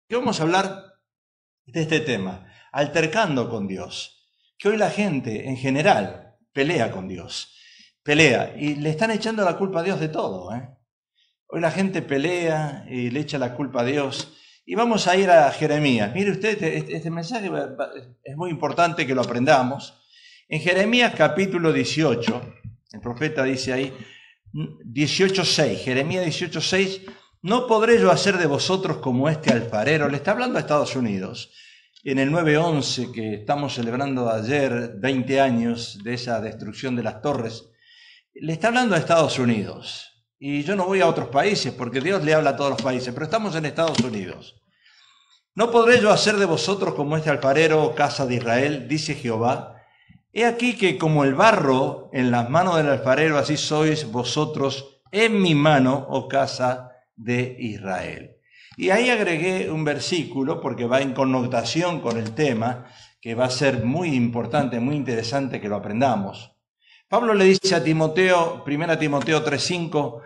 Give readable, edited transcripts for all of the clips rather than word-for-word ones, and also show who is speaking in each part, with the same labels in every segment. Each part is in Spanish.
Speaker 1: Que vamos a hablar de este tema, altercando con Dios. Que hoy la gente en general pelea con Dios, pelea y le están echando la culpa a Dios de todo. Hoy la gente pelea y le echa la culpa a Dios. Y vamos a ir a Jeremías. Mire usted, este mensaje es muy importante que lo aprendamos. En Jeremías capítulo 18, el profeta dice ahí, 18:6, Jeremías 18:6, no podré yo hacer de vosotros como este alfarero. Le está hablando a Estados Unidos. En el 9/11, que estamos celebrando ayer 20 años de esa destrucción de las torres, le está hablando a Estados Unidos. Y yo no voy a otros países porque Dios le habla a todos los países, pero estamos en Estados Unidos. No podré yo hacer de vosotros como este alfarero, casa de Israel, dice Jehová. He aquí que como el barro en las manos del alfarero, así sois vosotros en mi mano, oh casa de Israel. Y ahí agregué un versículo porque va en connotación con el tema, que va a ser muy importante, muy interesante que lo aprendamos. Pablo le dice a Timoteo, 1 Timoteo 3:5,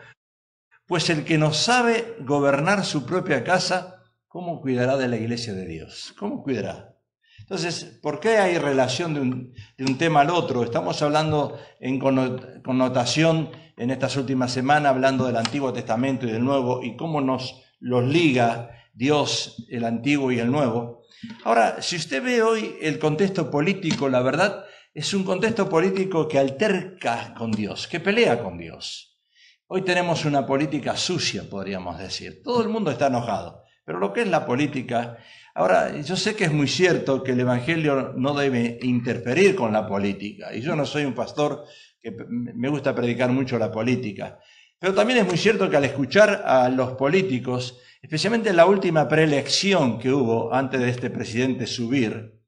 Speaker 1: pues el que no sabe gobernar su propia casa, ¿cómo cuidará de la iglesia de Dios? ¿Cómo cuidará? Entonces, ¿por qué hay relación de un tema al otro? Estamos hablando en connotación en estas últimas semanas, hablando del Antiguo Testamento y del Nuevo, y cómo nos los liga Dios, el Antiguo y el Nuevo. Ahora, si usted ve hoy el contexto político, la verdad es un contexto político que alterca con Dios, que pelea con Dios. Hoy tenemos una política sucia, podríamos decir. Todo el mundo está enojado, pero lo que es la política... Ahora, yo sé que es muy cierto que el Evangelio no debe interferir con la política, y yo no soy un pastor que me gusta predicar mucho la política, pero también es muy cierto que al escuchar a los políticos, especialmente en la última preelección que hubo antes de este presidente subir,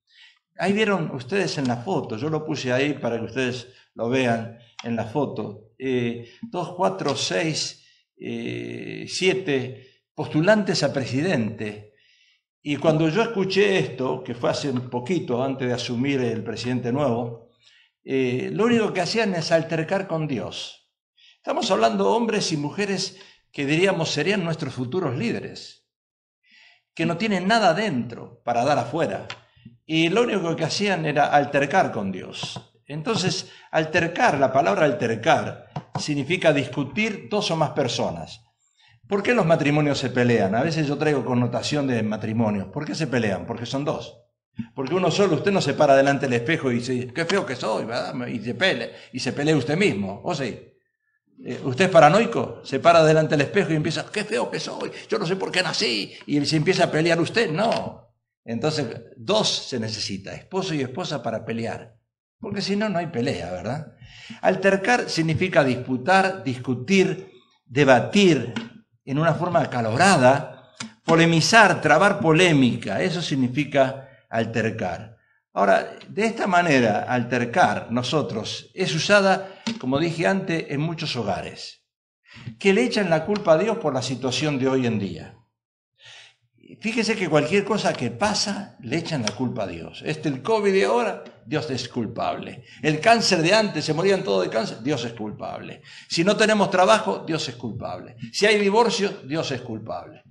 Speaker 1: ahí vieron ustedes en la foto, yo lo puse ahí para que ustedes lo vean en la foto, 2, 4, 6, 7 postulantes a presidente. Y cuando yo escuché esto, que fue hace un poquito antes de asumir el presidente nuevo, lo único que hacían es altercar con Dios. Estamos hablando de hombres y mujeres que diríamos serían nuestros futuros líderes, que no tienen nada dentro para dar afuera. Y lo único que hacían era altercar con Dios. Entonces, altercar, la palabra altercar, significa discutir dos o más personas. ¿Por qué los matrimonios se pelean? A veces yo traigo connotación de matrimonio. ¿Por qué se pelean? Porque son dos. Porque uno solo, usted no se para delante del espejo y dice, qué feo que soy, ¿verdad? Y se pelea usted mismo, ¿o sí? ¿Usted es paranoico? Se para delante del espejo y empieza, qué feo que soy, yo no sé por qué nací, y se empieza a pelear usted. No. Entonces, dos se necesita, esposo y esposa para pelear. Porque si no, no hay pelea, ¿verdad? Altercar significa disputar, discutir, debatir, en una forma acalorada, polemizar, trabar polémica, eso significa altercar. Ahora, de esta manera, altercar nosotros es usada, como dije antes, en muchos hogares, que le echan la culpa a Dios por la situación de hoy en día. Fíjese que cualquier cosa que pasa, le echan la culpa a Dios. El COVID de ahora, Dios es culpable. El cáncer de antes, se morían todos de cáncer, Dios es culpable. Si no tenemos trabajo, Dios es culpable. Si hay divorcio, Dios es culpable.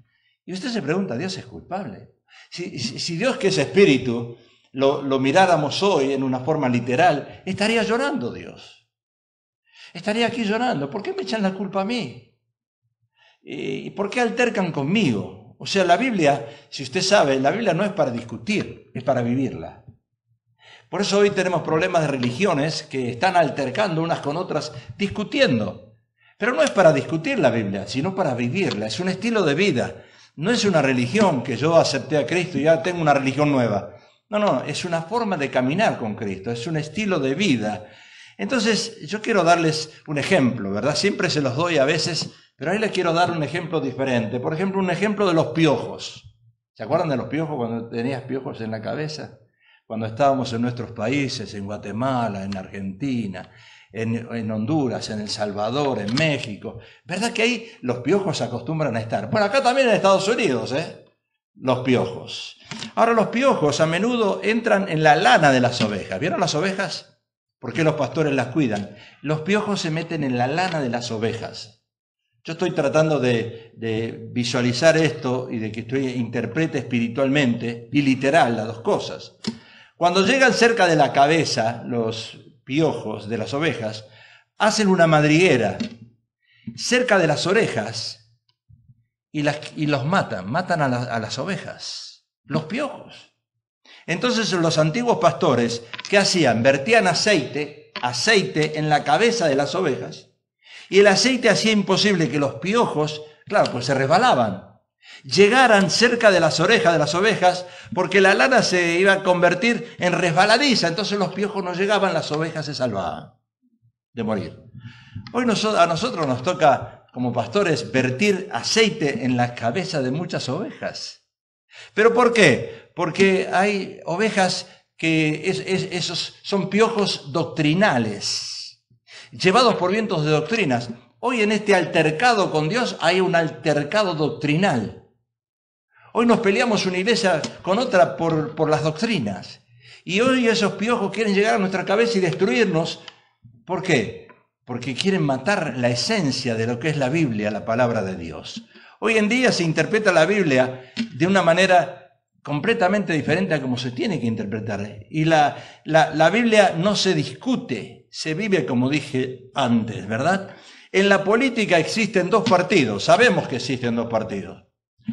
Speaker 1: Y usted se pregunta, ¿Dios es culpable? Si Dios, que es espíritu, lo miráramos hoy en una forma literal, estaría llorando Dios. Estaría aquí llorando. ¿Por qué me echan la culpa a mí? ¿Y por qué altercan conmigo? O sea, la Biblia, si usted sabe, la Biblia no es para discutir, es para vivirla. Por eso hoy tenemos problemas de religiones que están altercando unas con otras, discutiendo. Pero no es para discutir la Biblia, sino para vivirla. Es un estilo de vida. No es una religión que yo acepté a Cristo y ya tengo una religión nueva. No, es una forma de caminar con Cristo, es un estilo de vida. Entonces, yo quiero darles un ejemplo, ¿verdad? Siempre se los doy a veces, pero ahí les quiero dar un ejemplo diferente. Por ejemplo, un ejemplo de los piojos. ¿Se acuerdan de los piojos cuando tenías piojos en la cabeza? Cuando estábamos en nuestros países, en Guatemala, en Argentina, en Honduras, en El Salvador, en México. ¿Verdad que ahí los piojos se acostumbran a estar? Bueno, acá también en Estados Unidos, los piojos. Ahora, los piojos a menudo entran en la lana de las ovejas. ¿Vieron las ovejas? ¿Por qué los pastores las cuidan? Los piojos se meten en la lana de las ovejas. Yo estoy tratando de visualizar esto y de que usted interprete espiritualmente y literal las dos cosas. Cuando llegan cerca de la cabeza los piojos de las ovejas, hacen una madriguera cerca de las orejas y los matan a las ovejas, los piojos. Entonces los antiguos pastores, ¿qué hacían? Vertían aceite en la cabeza de las ovejas, y el aceite hacía imposible que los piojos, claro, pues se resbalaban, llegaran cerca de las orejas de las ovejas, porque la lana se iba a convertir en resbaladiza, entonces los piojos no llegaban, las ovejas se salvaban de morir. Hoy a nosotros nos toca, como pastores, vertir aceite en la cabeza de muchas ovejas. ¿Pero por qué? Porque hay ovejas que esos son piojos doctrinales, llevados por vientos de doctrinas. Hoy en este altercado con Dios hay un altercado doctrinal. Hoy nos peleamos una iglesia con otra por las doctrinas. Y hoy esos piojos quieren llegar a nuestra cabeza y destruirnos. ¿Por qué? Porque quieren matar la esencia de lo que es la Biblia, la palabra de Dios. Hoy en día se interpreta la Biblia de una manera completamente diferente a como se tiene que interpretar. Y la Biblia no se discute, se vive como dije antes, ¿verdad? En la política existen dos partidos, sabemos que existen dos partidos,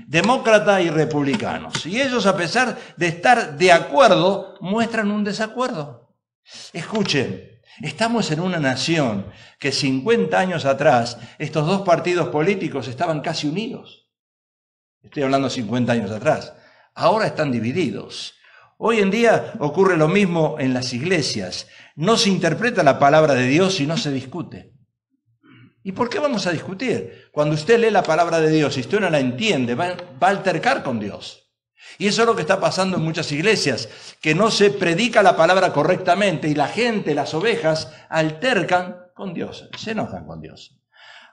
Speaker 1: demócratas y republicanos. Y ellos, a pesar de estar de acuerdo, muestran un desacuerdo. Escuchen, estamos en una nación que 50 años atrás estos dos partidos políticos estaban casi unidos. Estoy hablando 50 años atrás. Ahora están divididos. Hoy en día ocurre lo mismo en las iglesias. No se interpreta la palabra de Dios y no se discute. ¿Y por qué vamos a discutir? Cuando usted lee la palabra de Dios y usted no la entiende, va a altercar con Dios. Y eso es lo que está pasando en muchas iglesias, que no se predica la palabra correctamente y la gente, las ovejas, altercan con Dios, se enojan con Dios.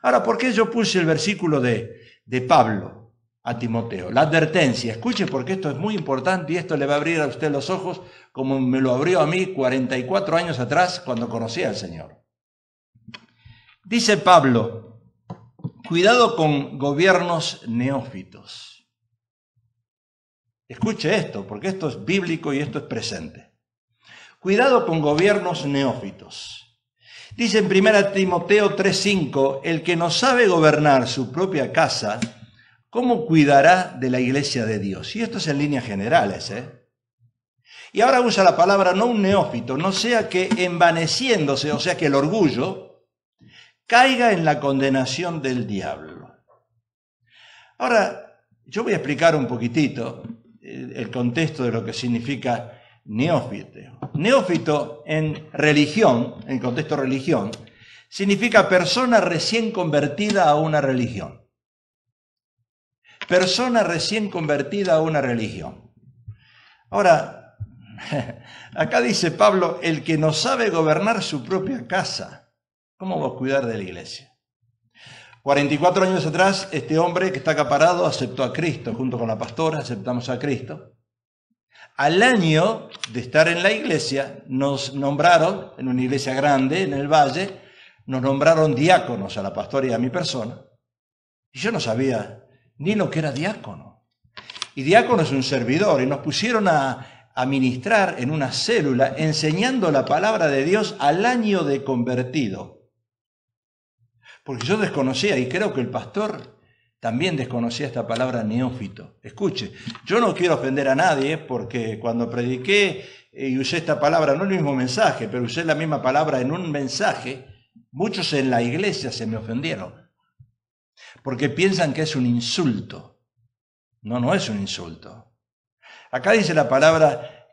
Speaker 1: Ahora, ¿por qué yo puse el versículo de Pablo a Timoteo? La advertencia, escuche, porque esto es muy importante y esto le va a abrir a usted los ojos como me lo abrió a mí 44 años atrás cuando conocí al Señor. Dice Pablo, cuidado con gobiernos neófitos. Escuche esto, porque esto es bíblico y esto es presente. Cuidado con gobiernos neófitos. Dice en 1 Timoteo 3:5, el que no sabe gobernar su propia casa, ¿cómo cuidará de la iglesia de Dios? Y esto es en líneas generales, Y ahora usa la palabra no un neófito, no sea que envaneciéndose, o sea que el orgullo, caiga en la condenación del diablo. Ahora, yo voy a explicar un poquitito el contexto de lo que significa neófito. Neófito en religión, en contexto religión, significa persona recién convertida a una religión. Persona recién convertida a una religión. Ahora, acá dice Pablo, el que no sabe gobernar su propia casa, ¿cómo va a cuidar de la iglesia? 44 años atrás, este hombre que está acá parado aceptó a Cristo, junto con la pastora, aceptamos a Cristo. Al año de estar en la iglesia, nos nombraron, en una iglesia grande, en el valle, nos nombraron diáconos a la pastora y a mi persona. Y yo no sabía ni lo que era diácono. Y diácono es un servidor, y nos pusieron a ministrar en una célula, enseñando la palabra de Dios al año de convertido. Porque yo desconocía, y creo que el pastor también desconocía esta palabra neófito. Escuche, yo no quiero ofender a nadie, porque cuando prediqué y usé esta palabra, no el mismo mensaje, pero usé la misma palabra en un mensaje, muchos en la iglesia se me ofendieron. Porque piensan que es un insulto. No, no es un insulto. Acá dice la palabra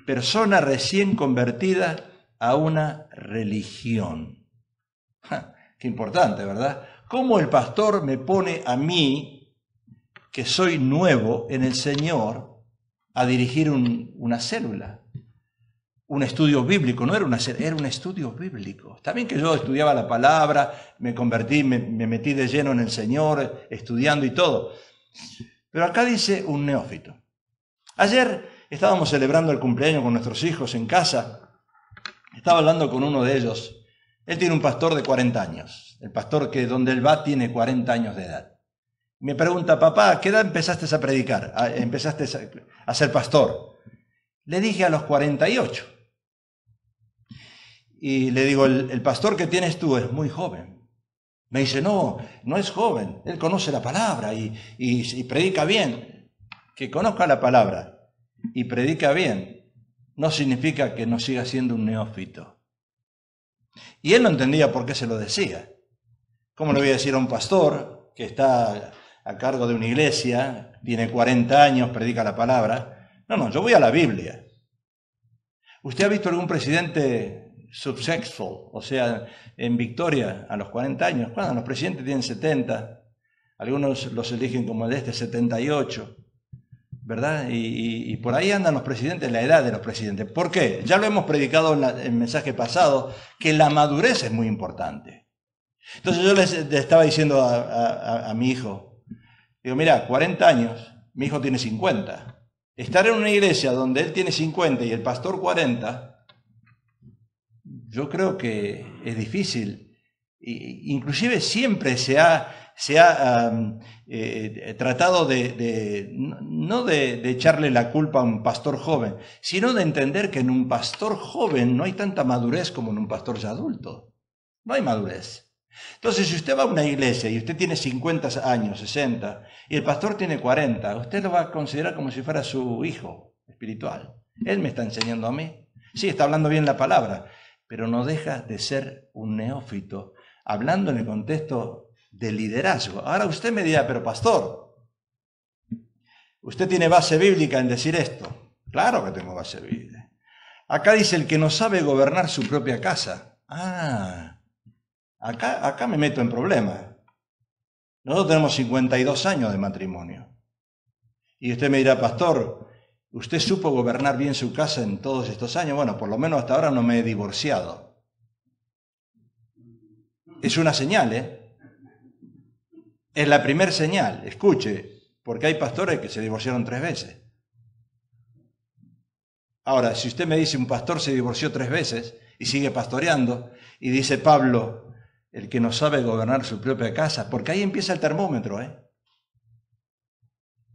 Speaker 1: persona recién convertida a una religión. Qué importante, ¿verdad? ¿Cómo el pastor me pone a mí, que soy nuevo en el Señor, a dirigir una célula? Un estudio bíblico, no era una célula, era un estudio bíblico. Está bien que yo estudiaba la palabra, me convertí, me metí de lleno en el Señor, estudiando y todo. Pero acá dice un neófito. Ayer estábamos celebrando el cumpleaños con nuestros hijos en casa. Estaba hablando con uno de ellos. Él tiene un pastor de 40 años. El pastor que donde él va tiene 40 años de edad. Me pregunta, papá, ¿a qué edad empezaste a predicar? ¿Empezaste a ser pastor? Le dije a los 48. Y le digo, el pastor que tienes tú es muy joven. Me dice, no, no es joven. Él conoce la palabra y predica bien. Que conozca la palabra y predica bien no significa que no siga siendo un neófito. Y él no entendía por qué se lo decía. ¿Cómo le voy a decir a un pastor que está a cargo de una iglesia, tiene 40 años, predica la palabra? No, yo voy a la Biblia. ¿Usted ha visto algún presidente successful, o sea, en victoria a los 40 años? Cuando los presidentes tienen 70, algunos los eligen como el de este, 78, ¿verdad? Y por ahí andan los presidentes, la edad de los presidentes. ¿Por qué? Ya lo hemos predicado en el mensaje pasado, que la madurez es muy importante. Entonces yo le estaba diciendo a mi hijo, digo, mira, 40 años, mi hijo tiene 50. Estar en una iglesia donde él tiene 50 y el pastor 40, yo creo que es difícil. Inclusive siempre se ha tratado no de echarle la culpa a un pastor joven, sino de entender que en un pastor joven no hay tanta madurez como en un pastor ya adulto. No hay madurez. Entonces, si usted va a una iglesia y usted tiene 50 años, 60, y el pastor tiene 40, usted lo va a considerar como si fuera su hijo espiritual. Él me está enseñando a mí. Sí, está hablando bien la palabra, pero no deja de ser un neófito, hablando en el contexto de liderazgo. Ahora usted me dirá, pero pastor, ¿usted tiene base bíblica en decir esto? Claro que tengo base bíblica. Acá dice el que no sabe gobernar su propia casa. Acá me meto en problemas. Nosotros tenemos 52 años de matrimonio. Y usted me dirá, pastor, ¿usted supo gobernar bien su casa en todos estos años? Bueno, por lo menos hasta ahora no me he divorciado. Es una señal, ¿eh? Es la primer señal. Escuche, porque hay pastores que se divorciaron 3 veces. Ahora, si usted me dice un pastor se divorció 3 veces y sigue pastoreando, y dice Pablo, el que no sabe gobernar su propia casa, porque ahí empieza el termómetro, ¿eh?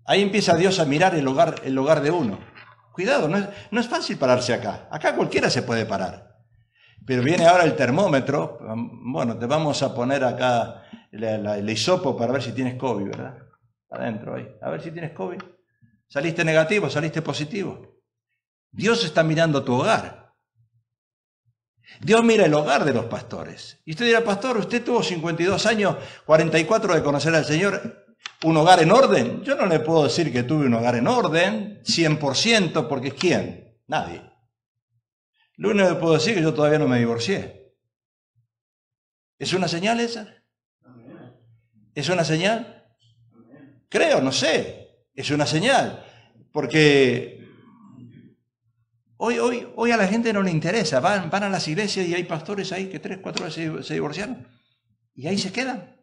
Speaker 1: Ahí empieza Dios a mirar el hogar de uno. Cuidado, no es fácil pararse acá. Acá cualquiera se puede parar. Pero viene ahora el termómetro. Bueno, te vamos a poner acá el hisopo para ver si tienes COVID, ¿verdad? Adentro ahí. A ver si tienes COVID. ¿Saliste negativo? ¿Saliste positivo? Dios está mirando tu hogar. Dios mira el hogar de los pastores. Y usted dirá, pastor, usted tuvo 52 años, 44 de conocer al Señor, ¿un hogar en orden? Yo no le puedo decir que tuve un hogar en orden, 100%, porque ¿quién? Nadie. Lo único que puedo decir es que yo todavía no me divorcié. ¿Es una señal esa? ¿Es una señal? Creo, no sé. Es una señal. Porque hoy a la gente no le interesa. Van a las iglesias y hay pastores ahí que 3, 4 veces se divorciaron. Y ahí se quedan.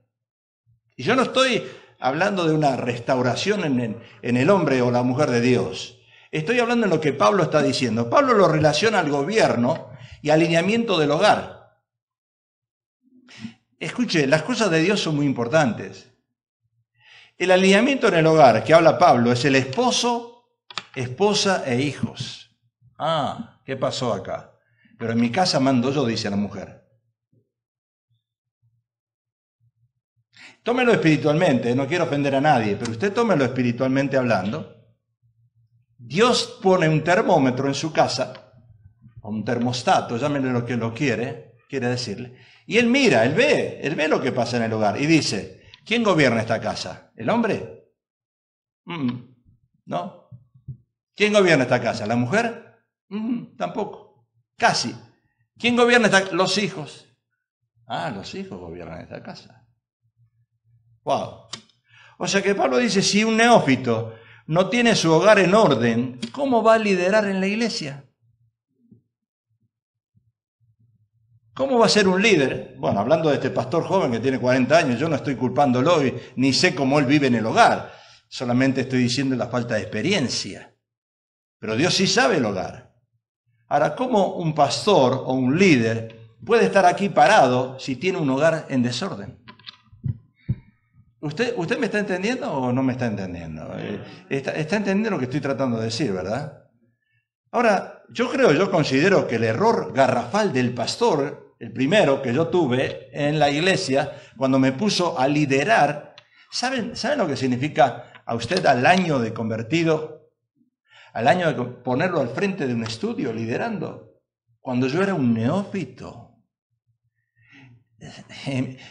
Speaker 1: Y yo no estoy hablando de una restauración en el hombre o la mujer de Dios. Estoy hablando en lo que Pablo está diciendo. Pablo lo relaciona al gobierno y alineamiento del hogar. Escuche, las cosas de Dios son muy importantes. El alineamiento en el hogar que habla Pablo es el esposo, esposa e hijos. ¿Qué pasó acá? Pero en mi casa mando yo, dice la mujer. Tómelo espiritualmente, no quiero ofender a nadie, pero usted tómelo espiritualmente hablando. Dios pone un termómetro en su casa, o un termostato, llámenle lo que lo quiere decirle, y él mira, él ve lo que pasa en el hogar, y dice, ¿quién gobierna esta casa? ¿El hombre? ¿No? ¿Quién gobierna esta casa? ¿La mujer? Tampoco. Casi. ¿Quién gobierna esta casa? Los hijos. Los hijos gobiernan esta casa. Wow. O sea que Pablo dice, si un neófito no tiene su hogar en orden, ¿cómo va a liderar en la iglesia? ¿Cómo va a ser un líder? Bueno, hablando de este pastor joven que tiene 40 años, yo no estoy culpándolo ni sé cómo él vive en el hogar. Solamente estoy diciendo la falta de experiencia. Pero Dios sí sabe el hogar. Ahora, ¿cómo un pastor o un líder puede estar aquí parado si tiene un hogar en desorden. ¿Usted me está entendiendo o no me está entendiendo? Está entendiendo lo que estoy tratando de decir, ¿verdad? Ahora, yo considero que el error garrafal del pastor, el primero que yo tuve en la iglesia, cuando me puso a liderar, ¿saben lo que significa a usted al año de convertido? Al año de ponerlo al frente de un estudio liderando, cuando yo era un neófito.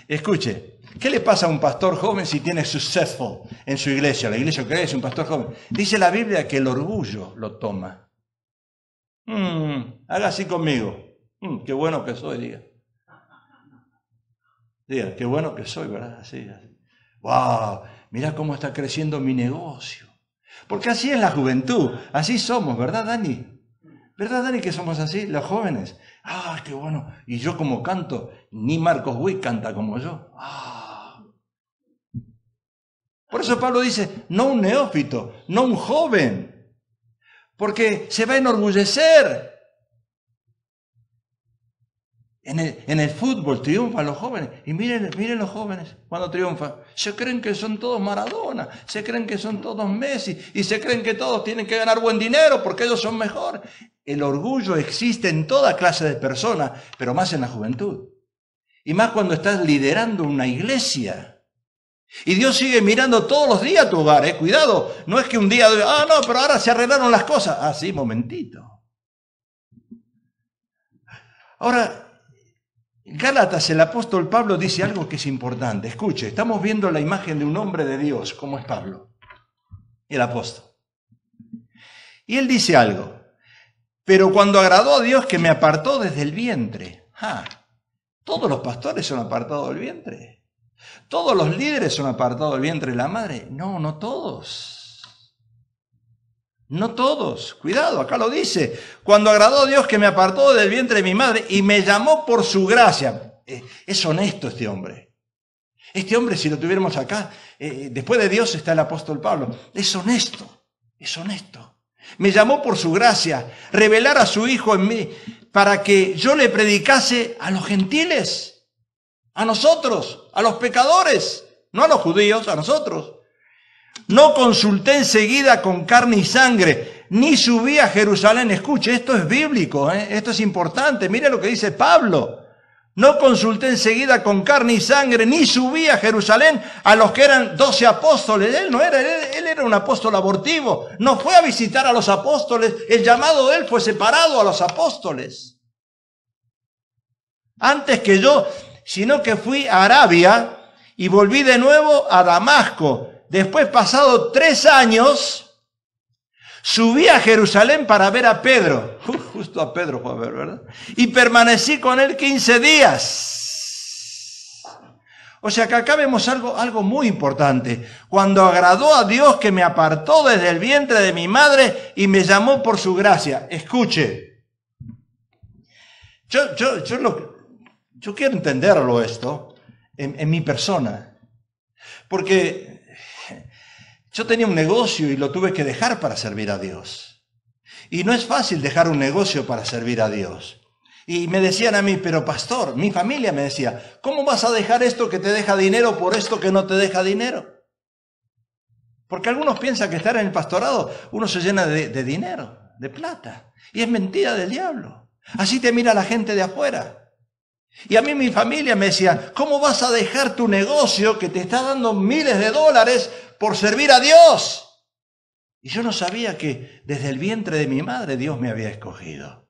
Speaker 1: Escuche, ¿qué le pasa a un pastor joven si tiene successful en su iglesia? La iglesia que es un pastor joven. Dice la Biblia que el orgullo lo toma. Haga así conmigo. Qué bueno que soy, diga. Diga, qué bueno que soy, ¿verdad? Así. Wow, mira cómo está creciendo mi negocio. Porque así es la juventud, así somos, ¿verdad, Dani? ¿Verdad, Dani, que somos así, los jóvenes? ¡Ah, qué bueno! Y yo como canto, ni Marcos Witt canta como yo. ¡Ah! Por eso Pablo dice, no un neófito, no un joven, porque se va a enorgullecer. En el fútbol triunfan los jóvenes. Y miren los jóvenes cuando triunfan. Se creen que son todos Maradona, se creen que son todos Messi, y se creen que todos tienen que ganar buen dinero porque ellos son mejor. El orgullo existe en toda clase de personas, pero más en la juventud. Y más cuando estás liderando una iglesia. Y Dios sigue mirando todos los días tu hogar, Cuidado, no es que un día, no, pero ahora se arreglaron las cosas. Sí, momentito. Ahora, en Gálatas el apóstol Pablo dice algo que es importante. Escuche, estamos viendo la imagen de un hombre de Dios, como es Pablo, el apóstol. Y él dice algo. Pero cuando agradó a Dios que me apartó desde el vientre. ¿Todos los pastores son apartados del vientre? ¿Todos los líderes son apartados del vientre de la madre? No, no todos. No todos. Cuidado, acá lo dice. Cuando agradó a Dios que me apartó del vientre de mi madre y me llamó por su gracia. Es honesto este hombre. Este hombre, si lo tuviéramos acá, después de Dios está el apóstol Pablo. Es honesto, es honesto. Me llamó por su gracia, revelar a su Hijo en mí, para que yo le predicase a los gentiles, a nosotros, a los pecadores, no a los judíos, a nosotros. No consulté enseguida con carne y sangre, ni subí a Jerusalén. Escuche, esto es bíblico, esto es importante. Mire lo que dice Pablo. No consulté enseguida con carne y sangre, ni subí a Jerusalén a los que eran 12 apóstoles. Él era un apóstol abortivo. No fue a visitar a los apóstoles. El llamado de él fue separado a los apóstoles. Antes que yo, sino que fui a Arabia y volví de nuevo a Damasco. Después, pasado 3 años, subí a Jerusalén para ver a Pedro. Justo a Pedro fue a ver, ¿verdad? Y permanecí con él 15 días. O sea que acá vemos algo muy importante. Cuando agradó a Dios que me apartó desde el vientre de mi madre y me llamó por su gracia. Escuche. Yo quiero entenderlo esto en mi persona. Porque yo tenía un negocio y lo tuve que dejar para servir a Dios. Y no es fácil dejar un negocio para servir a Dios. Y me decían a mí, pero pastor, mi familia me decía, ¿cómo vas a dejar esto que te deja dinero por esto que no te deja dinero? Porque algunos piensan que estar en el pastorado uno se llena de dinero, de plata. Y es mentira del diablo. Así te mira la gente de afuera. Y a mí mi familia me decía, ¿cómo vas a dejar tu negocio que te está dando miles de dólares por servir a Dios? Y yo no sabía que desde el vientre de mi madre Dios me había escogido.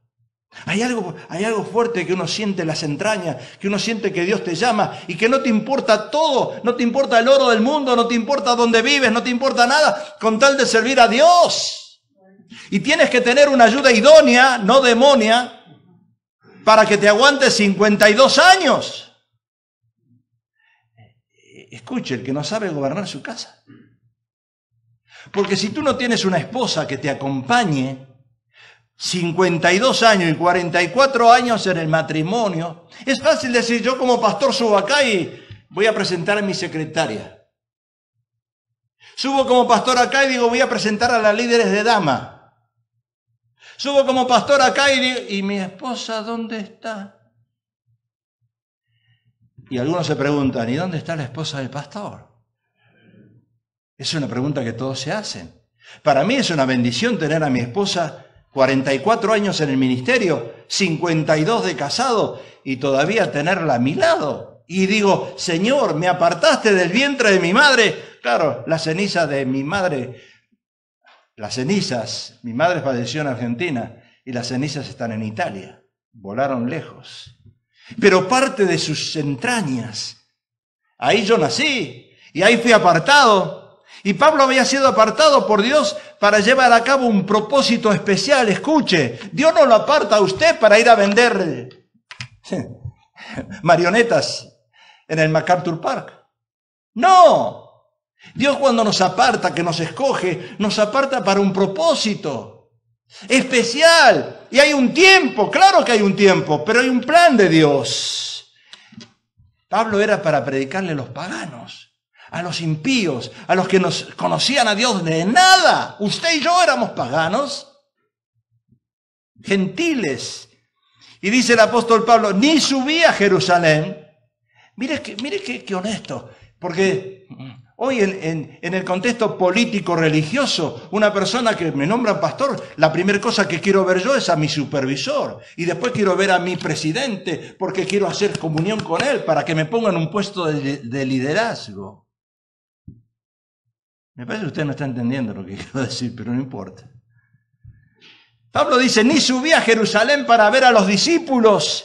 Speaker 1: Hay algo fuerte que uno siente en las entrañas, que uno siente que Dios te llama y que no te importa todo, no te importa el oro del mundo, no te importa dónde vives, no te importa nada, con tal de servir a Dios. Y tienes que tener una ayuda idónea, no demonia, para que te aguantes 52 años. Escuche, el que no sabe gobernar su casa. Porque si tú no tienes una esposa que te acompañe 52 años y 44 años en el matrimonio, es fácil decir, yo como pastor subo acá y voy a presentar a mi secretaria. Subo como pastor acá y digo, voy a presentar a las líderes de dama. Subo como pastor acá y digo, ¿y mi esposa dónde está? Y algunos se preguntan, ¿y dónde está la esposa del pastor? Es una pregunta que todos se hacen. Para mí es una bendición tener a mi esposa 44 años en el ministerio, 52 de casado y todavía tenerla a mi lado. Y digo, Señor, me apartaste del vientre de mi madre. Claro, las cenizas de mi madre, mi madre falleció en Argentina y las cenizas están en Italia. Volaron lejos. Pero parte de sus entrañas, ahí yo nací y ahí fui apartado. Y Pablo había sido apartado por Dios para llevar a cabo un propósito especial. Escuche, Dios no lo aparta a usted para ir a vender marionetas en el MacArthur Park. No, Dios cuando nos aparta, que nos escoge, nos aparta para un propósito especial. Y hay un tiempo, claro que hay un tiempo, pero hay un plan de Dios. Pablo era para predicarle a los paganos, a los impíos, a los que nos conocían a Dios de nada. Usted y yo éramos paganos, gentiles. Y dice el apóstol Pablo, ni subí a Jerusalén. Mire qué honesto, porque hoy en el contexto político-religioso, una persona que me nombra pastor, la primera cosa que quiero ver yo es a mi supervisor. Y después quiero ver a mi presidente porque quiero hacer comunión con él para que me pongan un puesto de liderazgo. Me parece que usted no está entendiendo lo que quiero decir, pero no importa. Pablo dice, ni subí a Jerusalén para ver a los discípulos,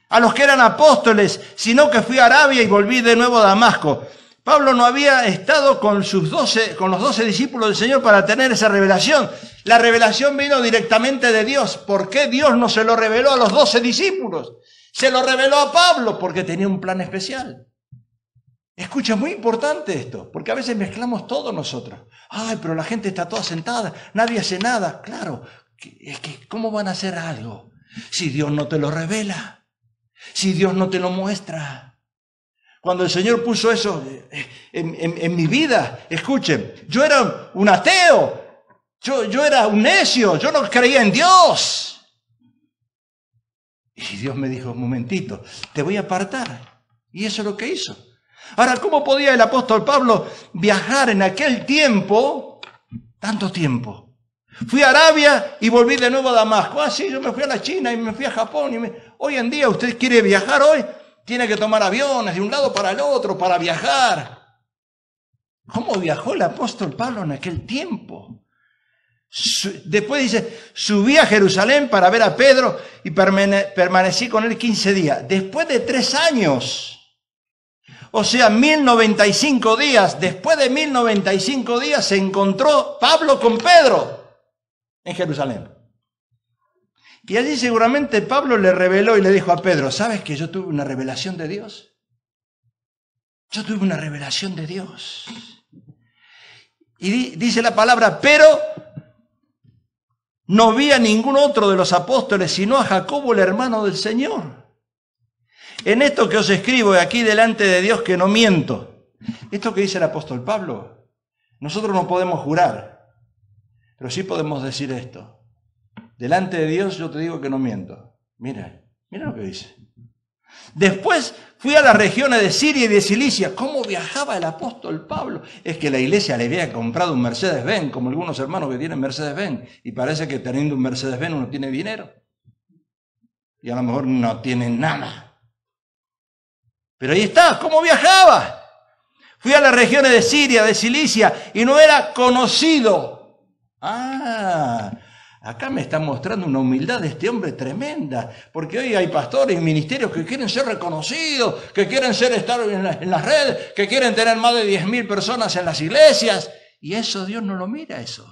Speaker 1: a los que eran apóstoles, sino que fui a Arabia y volví de nuevo a Damasco. Pablo no había estado con los 12 discípulos del Señor para tener esa revelación. La revelación vino directamente de Dios. ¿Por qué Dios no se lo reveló a los 12 discípulos? Se lo reveló a Pablo porque tenía un plan especial. Escucha, es muy importante esto, porque a veces mezclamos todo nosotros. Ay, pero la gente está toda sentada, nadie hace nada. Claro, es que ¿cómo van a hacer algo si Dios no te lo revela? Si Dios no te lo muestra. Cuando el Señor puso eso en mi vida, escuchen, yo era un ateo, yo era un necio, yo no creía en Dios. Y Dios me dijo, un momentito, te voy a apartar. Y eso es lo que hizo. Ahora, ¿cómo podía el apóstol Pablo viajar en aquel tiempo, tanto tiempo? Fui a Arabia y volví de nuevo a Damasco. Ah, sí, yo me fui a la China y me fui a Japón. Hoy en día, usted quiere viajar hoy, tiene que tomar aviones de un lado para el otro para viajar. ¿Cómo viajó el apóstol Pablo en aquel tiempo? Después dice, subí a Jerusalén para ver a Pedro y permanecí con él 15 días. Después de 3 años, o sea, 1095 días, después de 1095 días se encontró Pablo con Pedro en Jerusalén. Y allí seguramente Pablo le reveló y le dijo a Pedro, ¿sabes que yo tuve una revelación de Dios? Yo tuve una revelación de Dios. Y dice la palabra, pero no vi a ningún otro de los apóstoles, sino a Jacobo, el hermano del Señor. En esto que os escribo aquí delante de Dios que no miento. Esto que dice el apóstol Pablo, nosotros no podemos jurar, pero sí podemos decir esto. Delante de Dios yo te digo que no miento. Mira lo que dice. Después fui a las regiones de Siria y de Cilicia. ¿Cómo viajaba el apóstol Pablo? Es que la iglesia le había comprado un Mercedes-Benz, como algunos hermanos que tienen Mercedes-Benz, y parece que teniendo un Mercedes-Benz uno tiene dinero. Y a lo mejor no tienen nada. Pero ahí está, ¿cómo viajaba? Fui a las regiones de Siria, de Cilicia, y no era conocido. Acá me está mostrando una humildad de este hombre tremenda, porque hoy hay pastores y ministerios que quieren ser reconocidos, que quieren estar en las redes, que quieren tener más de 10.000 personas en las iglesias, y eso Dios no lo mira eso.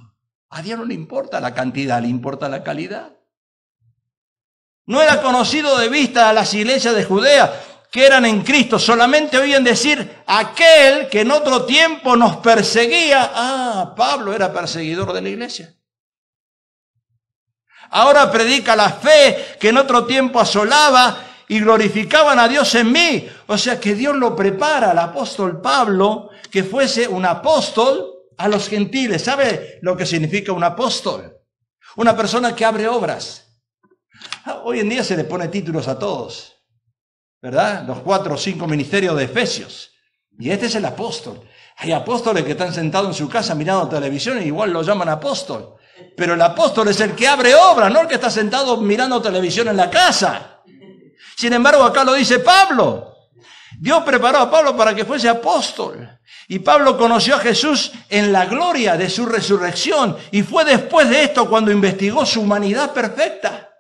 Speaker 1: A Dios no le importa la cantidad, le importa la calidad. No era conocido de vista a las iglesias de Judea, que eran en Cristo, solamente oían decir aquel que en otro tiempo nos perseguía. Pablo era perseguidor de la iglesia. Ahora predica la fe que en otro tiempo asolaba y glorificaban a Dios en mí. O sea que Dios lo prepara al apóstol Pablo que fuese un apóstol a los gentiles. ¿Sabe lo que significa un apóstol? Una persona que abre obras. Hoy en día se le pone títulos a todos. ¿verdad? Los 4 o 5 ministerios de Efesios. Y este es el apóstol. Hay apóstoles que están sentados en su casa mirando televisión y igual lo llaman apóstol. Pero el apóstol es el que abre obra, no el que está sentado mirando televisión en la casa. Sin embargo, acá lo dice Pablo. Dios preparó a Pablo para que fuese apóstol. Y Pablo conoció a Jesús en la gloria de su resurrección. Y fue después de esto cuando investigó su humanidad perfecta.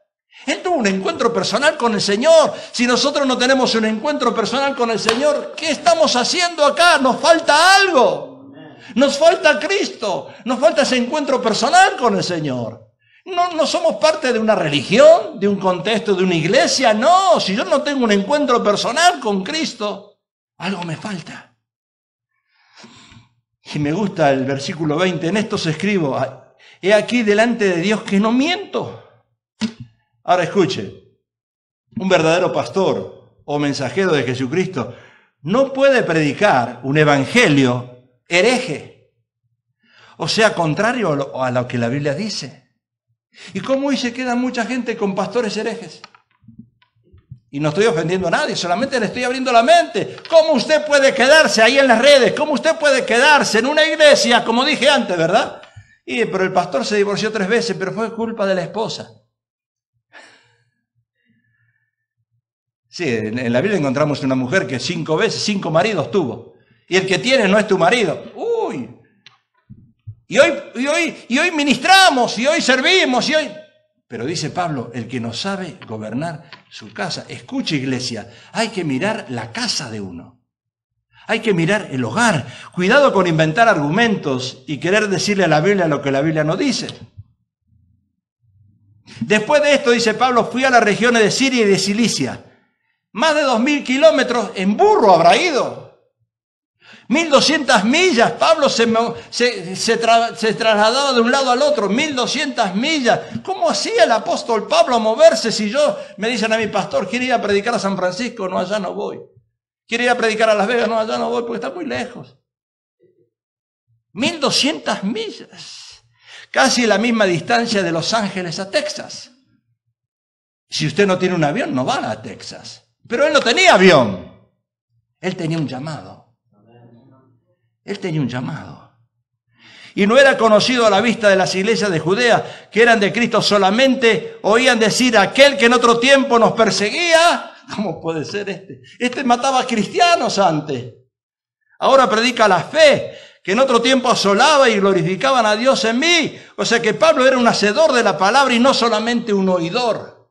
Speaker 1: Él tuvo un encuentro personal con el Señor. Si nosotros no tenemos un encuentro personal con el Señor, ¿qué estamos haciendo acá? Nos falta algo. Nos falta Cristo. Nos falta ese encuentro personal con el Señor. No somos parte de una religión, de un contexto, de una iglesia. No, si yo no tengo un encuentro personal con Cristo, algo me falta. Y me gusta el versículo 20. En esto escribo, he aquí delante de Dios que no miento. Ahora escuche, un verdadero pastor o mensajero de Jesucristo no puede predicar un evangelio hereje, o sea, contrario a lo que la Biblia dice. ¿Y cómo hoy se queda mucha gente con pastores herejes? Y no estoy ofendiendo a nadie, solamente le estoy abriendo la mente. ¿Cómo usted puede quedarse ahí en las redes? ¿Cómo usted puede quedarse en una iglesia, como dije antes, verdad? Pero el pastor se divorció 3 veces, pero fue culpa de la esposa. Sí, en la Biblia encontramos una mujer que 5 veces, 5 maridos tuvo. Y el que tiene no es tu marido. ¡Uy! Y hoy ministramos, y hoy servimos, y hoy... Pero dice Pablo, el que no sabe gobernar su casa. Escuche, iglesia, hay que mirar la casa de uno. Hay que mirar el hogar. Cuidado con inventar argumentos y querer decirle a la Biblia lo que la Biblia no dice. Después de esto, dice Pablo, fui a las regiones de Siria y de Cilicia. Más de 2000 kilómetros en burro habrá ido. 1200 millas. Pablo se trasladaba de un lado al otro. 1200 millas. ¿Cómo hacía el apóstol Pablo a moverse? Si me dicen a mi pastor, quiero ir a predicar a San Francisco, no, allá no voy. Quiero ir a predicar a Las Vegas, no, allá no voy porque está muy lejos. 1200 millas. Casi la misma distancia de Los Ángeles a Texas. Si usted no tiene un avión, no va a Texas. Pero él no tenía avión. Él tenía un llamado. Él tenía un llamado. Y no era conocido a la vista de las iglesias de Judea, que eran de Cristo solamente, oían decir, aquel que en otro tiempo nos perseguía. ¿Cómo puede ser este? Este mataba a cristianos antes. Ahora predica la fe, que en otro tiempo asolaba y glorificaban a Dios en mí. O sea que Pablo era un hacedor de la palabra y no solamente un oidor.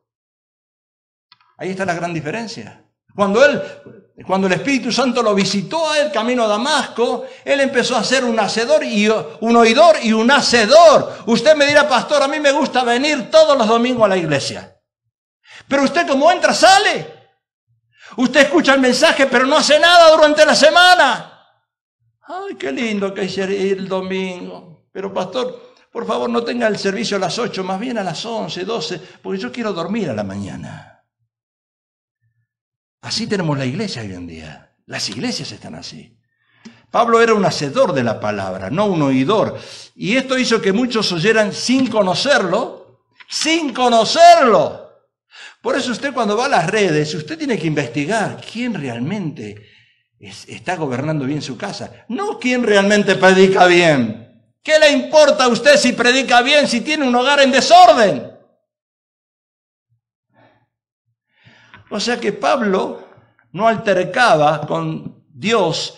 Speaker 1: Ahí está la gran diferencia. Cuando el Espíritu Santo lo visitó a él camino a Damasco, él empezó a ser un hacedor y un oidor y un hacedor. Usted me dirá, pastor, a mí me gusta venir todos los domingos a la iglesia. Pero usted como entra, sale. Usted escucha el mensaje, pero no hace nada durante la semana. Ay, qué lindo que es ir el domingo. Pero pastor, por favor, no tenga el servicio a las 8, más bien a las 11, 12, porque yo quiero dormir a la mañana. Así tenemos la iglesia hoy en día. Las iglesias están así. Pablo era un hacedor de la palabra, no un oidor. Y esto hizo que muchos oyeran sin conocerlo. Sin conocerlo. Por eso usted cuando va a las redes, usted tiene que investigar quién realmente está gobernando bien su casa. No quién realmente predica bien. ¿Qué le importa a usted si predica bien, si tiene un hogar en desorden? O sea que Pablo no altercaba con Dios,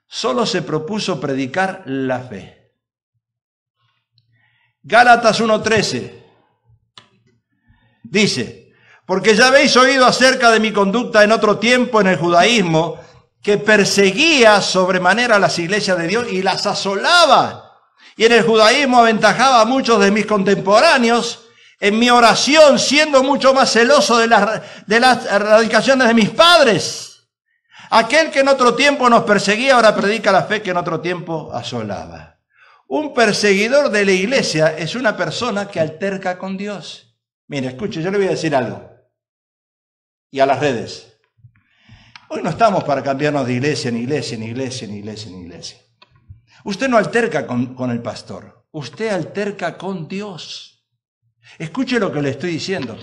Speaker 1: solo se propuso predicar la fe. Gálatas 1:13 dice, porque ya habéis oído acerca de mi conducta en otro tiempo en el judaísmo, que perseguía sobremanera a las iglesias de Dios y las asolaba. Y en el judaísmo aventajaba a muchos de mis contemporáneos, en mi oración, siendo mucho más celoso de las radicaciones de mis padres. Aquel que en otro tiempo nos perseguía, ahora predica la fe que en otro tiempo asolaba. Un perseguidor de la iglesia es una persona que alterca con Dios. Mire, escuche, yo le voy a decir algo. Y a las redes. Hoy no estamos para cambiarnos de iglesia en iglesia, en iglesia, en iglesia, en iglesia. Usted no alterca con el pastor. Usted alterca con Dios. Escuche lo que le estoy diciendo.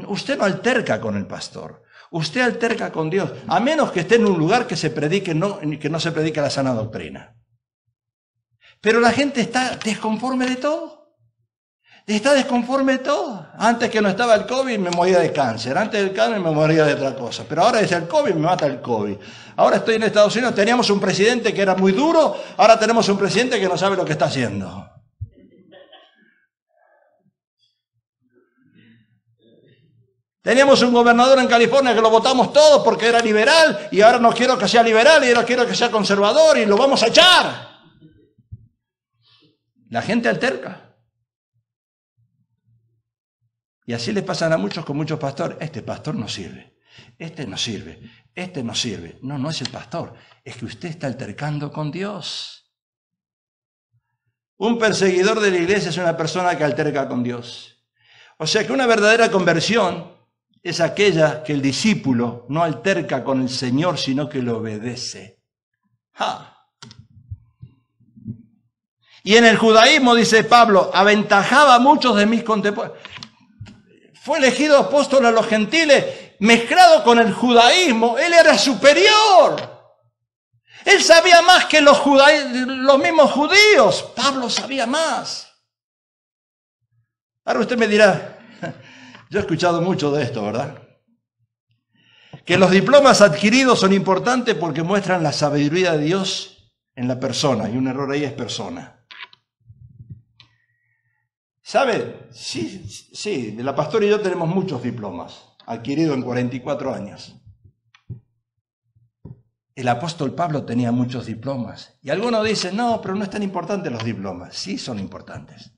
Speaker 1: Usted no alterca con el pastor. Usted alterca con Dios, a menos que esté en un lugar que que no se predique la sana doctrina. Pero la gente está desconforme de todo. Está desconforme de todo. Antes que no estaba el COVID me moría de cáncer. Antes del cáncer me moría de otra cosa. Pero ahora es el COVID, me mata el COVID. Ahora estoy en Estados Unidos. Teníamos un presidente que era muy duro. Ahora tenemos un presidente que no sabe lo que está haciendo. Teníamos un gobernador en California que lo votamos todos porque era liberal. Y ahora no quiero que sea liberal y ahora quiero que sea conservador y lo vamos a echar. La gente alterca. Y así le pasan a muchos con muchos pastores. Este pastor no sirve. Este no sirve. Este no sirve. No, no es el pastor. Es que usted está altercando con Dios. Un perseguidor de la iglesia es una persona que alterca con Dios. O sea que una verdadera conversión es aquella que el discípulo no alterca con el Señor, sino que lo obedece. ¡Ja! Y en el judaísmo, dice Pablo, aventajaba a muchos de mis contemporáneos. Fue elegido apóstol a los gentiles, mezclado con el judaísmo. Él era superior. Él sabía más que los mismos judíos. Pablo sabía más. Ahora usted me dirá, yo he escuchado mucho de esto, ¿verdad? Que los diplomas adquiridos son importantes porque muestran la sabiduría de Dios en la persona. Y un error ahí es persona. ¿Sabe? Sí, la pastora y yo tenemos muchos diplomas, adquiridos en 44 años. El apóstol Pablo tenía muchos diplomas. Y algunos dicen, no, pero no es tan importante los diplomas. Sí son importantes.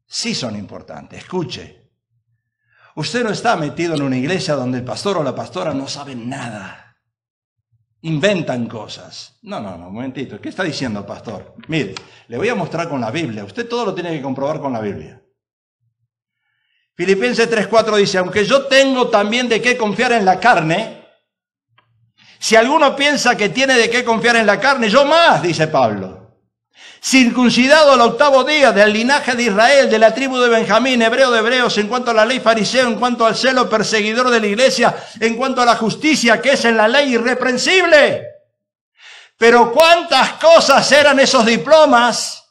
Speaker 1: Sí son importantes. Escuche. Usted no está metido en una iglesia donde el pastor o la pastora no saben nada. Inventan cosas. No, un momentito. ¿Qué está diciendo el pastor? Mire, le voy a mostrar con la Biblia. Usted todo lo tiene que comprobar con la Biblia. Filipenses 3:4 dice, aunque yo tengo también de qué confiar en la carne, si alguno piensa que tiene de qué confiar en la carne, yo más, dice Pablo. Circuncidado al 8º día, del linaje de Israel, de la tribu de Benjamín, hebreo de hebreos, en cuanto a la ley fariseo, en cuanto al celo perseguidor de la iglesia, en cuanto a la justicia que es en la ley irreprensible. Pero ¿cuántas cosas eran esos diplomas?